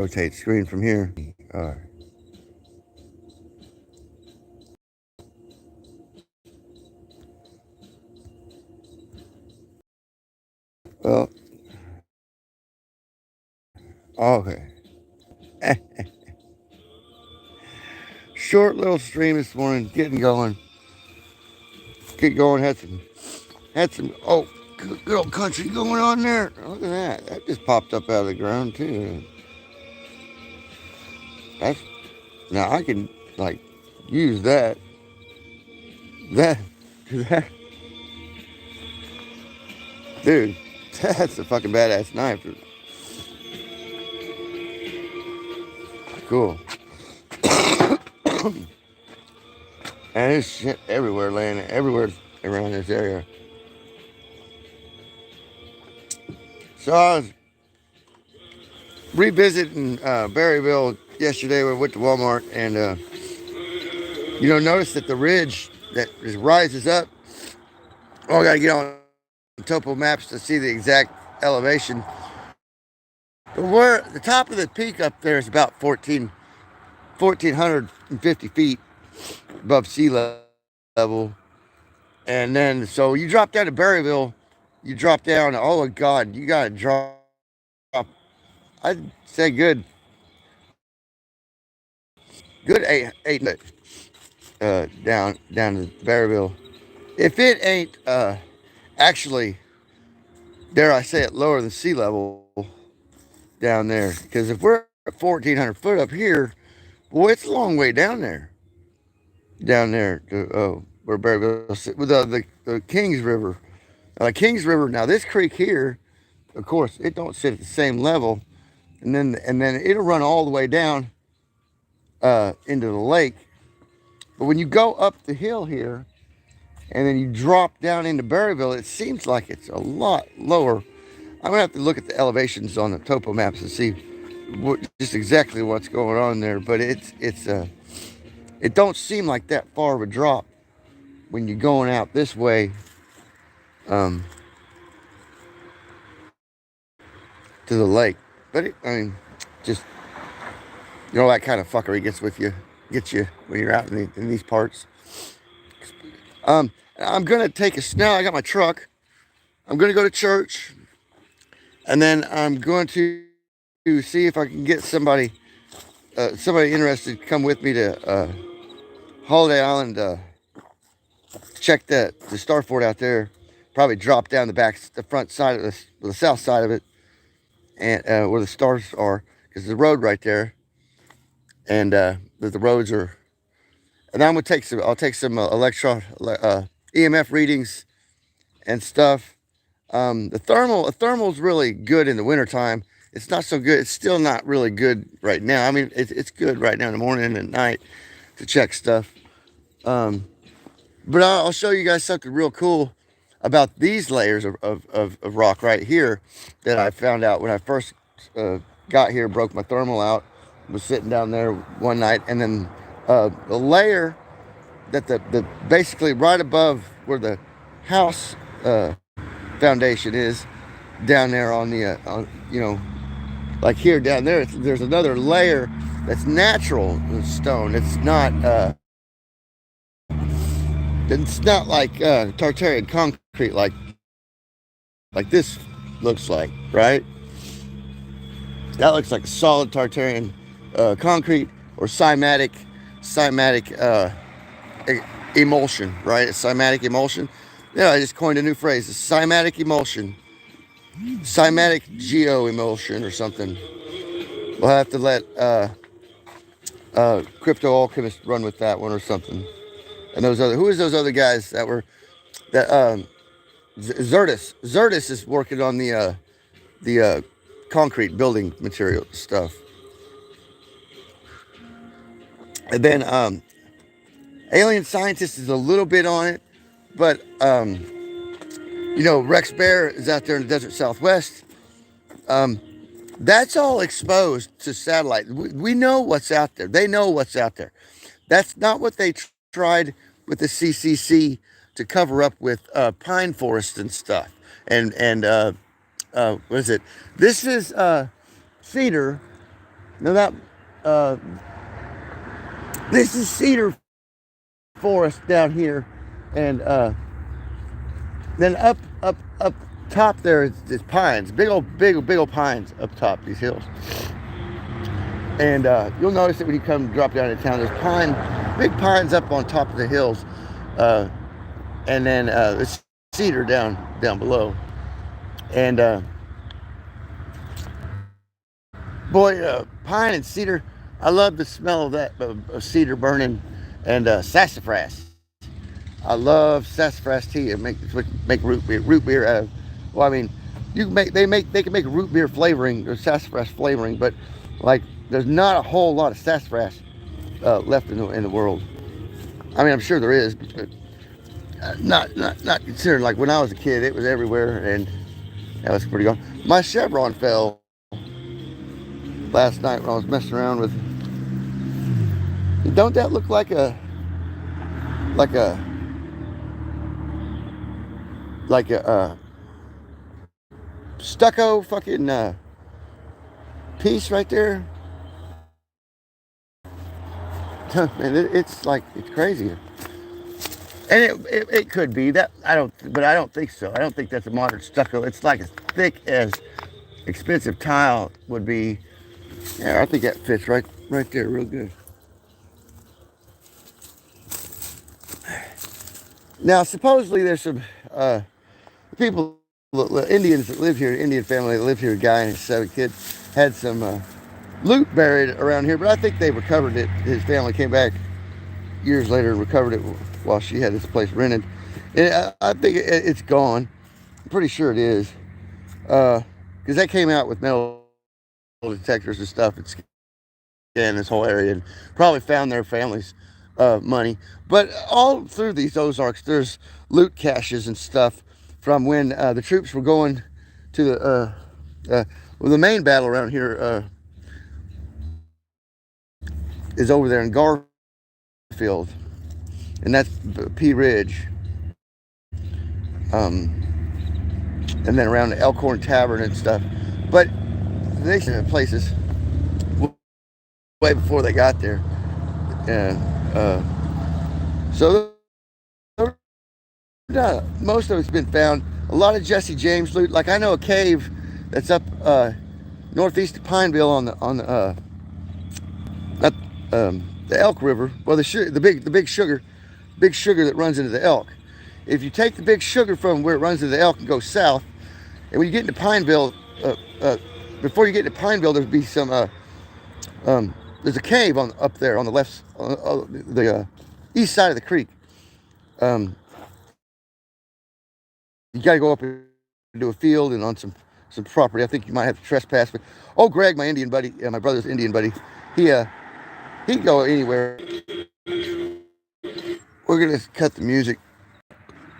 rotate screen from here. Well, okay. Short little stream this morning, getting going. Get going, had some, oh, good old country going on there. Look at that. That just popped up out of the ground, too. Now I can, like, use that. That, dude, that's a fucking badass knife. Cool. And there's shit everywhere, laying everywhere around this area. So I was revisiting Berryville yesterday. We went to Walmart and, notice that the ridge that just rises up. Oh, I got to get on topo maps to see the exact elevation. But where the top of the peak up there is about 1,450 feet above sea level. And then, so you drop down to Berryville, you drop down, oh my God, you got to drop, I'd say good 8 down to Berryville. If it ain't actually, dare I say it, lower than sea level down there, because if we're at 1,400 foot up here, boy, it's a long way down there to where Berryville with the Kings River. Kings River, now this creek here, of course, it don't sit at the same level, and then it'll run all the way down into the lake. But when you go up the hill here, and then you drop down into Berryville, it seems like it's a lot lower. I'm gonna have to look at the elevations on the topo maps and see just exactly what's going on there. But it don't seem like that far of a drop when you're going out this way to the lake. But just that kind of fuckery gets you when you're out in these parts. I'm gonna take a now. I got my truck. I'm gonna go to church, and then I'm going to see if I can get somebody interested to come with me to Holiday Island. Check the star fort out there. Probably drop down the front side of the south side of it, and where the stars are, because there's a road right there, and the roads are. And I'm gonna I'll take some EMF readings and stuff. The thermal's really good in the wintertime. It's not so good. It's still not really good right now. I mean, it's good right now in the morning and at night to check stuff. But I'll show you guys something real cool about these layers of rock right here that I found out when I first got here, broke my thermal out, was sitting down there one night, and then the layer that the basically right above where the house foundation is, down there on the like here down there, there's another layer that's natural stone. It's not like Tartarian concrete like this looks like, right? That looks like solid Tartarian concrete or cymatic emulsion, right? A cymatic emulsion. Yeah, I just coined a new phrase. A cymatic emulsion. Cymatic geo-emulsion or something. We'll have to let Crypto Alchemist run with that one or something. And who is those other guys that were, Zertis. Zertis is working on the concrete building material stuff. And then Alien Scientist is a little bit on it, but Rex Bear is out there in the desert Southwest. That's all exposed to satellite. We know what's out there. They know what's out there. That's not what they tried with the CCC to cover up with pine forest and stuff. And what is it? This is cedar, Now that this is cedar forest down here, and then up top there is pines, big old pines up top these hills. And you'll notice that when you come drop down into town, there's big pines up on top of the hills, and then the cedar down below. And boy, pine and cedar, I love the smell of that, of cedar burning, and sassafras. I love sassafras tea. And make root beer out of. Well, I mean, they can make root beer flavoring or sassafras flavoring, but like there's not a whole lot of sassafras left in the world. I mean, I'm sure there is, but not considered. Like when I was a kid, it was everywhere, and that was pretty gone. My chevron fell last night when I was messing around with. Don't that look like a stucco fucking piece right there? Man, it's crazy. And it could be that, but I don't think so. I don't think that's a modern stucco. It's like as thick as expensive tile would be. Yeah, I think that fits right there real good. Now, supposedly there's some people, Indians that live here, Indian family that lived here, a guy and his 7 kids, had some loot buried around here, but I think they recovered it. His family came back years later and recovered it while she had this place rented. And I think it's gone. I'm pretty sure it is. Because they came out with metal detectors and stuff and scanned this whole area and probably found their family's money. But all through these Ozarks, there's loot caches and stuff from when the troops were going to the main battle around here is over there in Garfield, and that's Pea Ridge, and then around the Elkhorn Tavern and stuff. But they had places way before they got there, and so most of it's been found. A lot of Jesse James loot. Like I know a cave that's up northeast of Pineville on the Elk River. Well, the big sugar that runs into the Elk. If you take the big sugar from where it runs into the Elk and go south, and when you get into Pineville, before you get into Pineville, there'll be some there's a cave up there on the left, the east side of the creek. You got to go up into a field and on some property. I think you might have to trespass. But Greg, my Indian buddy, my brother's Indian buddy, he'd go anywhere. We're gonna cut the music.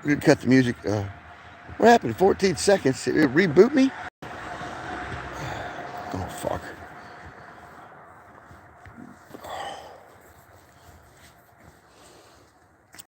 What happened? 14 seconds. It reboot me? Oh fuck.